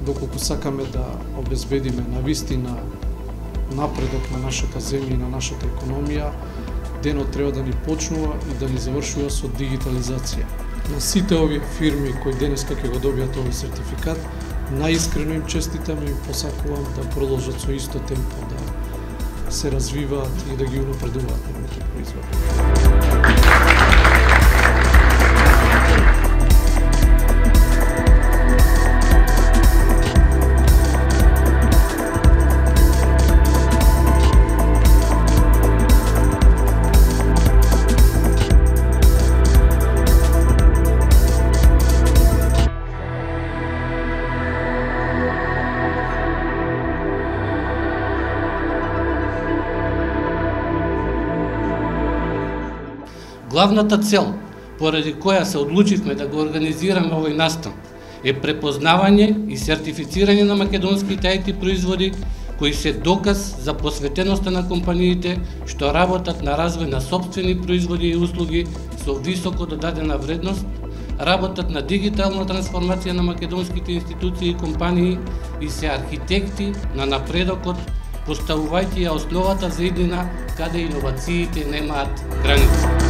доколку сакаме да обезбедиме навистина напредок на нашата земја и на нашата економија, денот треба да ни почнува и да ни завршува со дигитализација. На сите овие фирми кои денеска ќе го добијат овој сертификат, наискрено им честитам и им посакувам да продолжат со исто темпо да се развиваат и да ги унапредуваат нивните производи. Главната цел, поради која се одлучивме да го организираме овој настан, е препознавање и сертифицирање на македонските IT производи, кои се доказ за посветеноста на компаниите што работат на развој на сопствени производи и услуги со високо додадена вредност, работат на дигитална трансформација на македонските институции и компании и се архитекти на напредокот, поставувајќи ја основата за иднина каде иновациите немаат граници.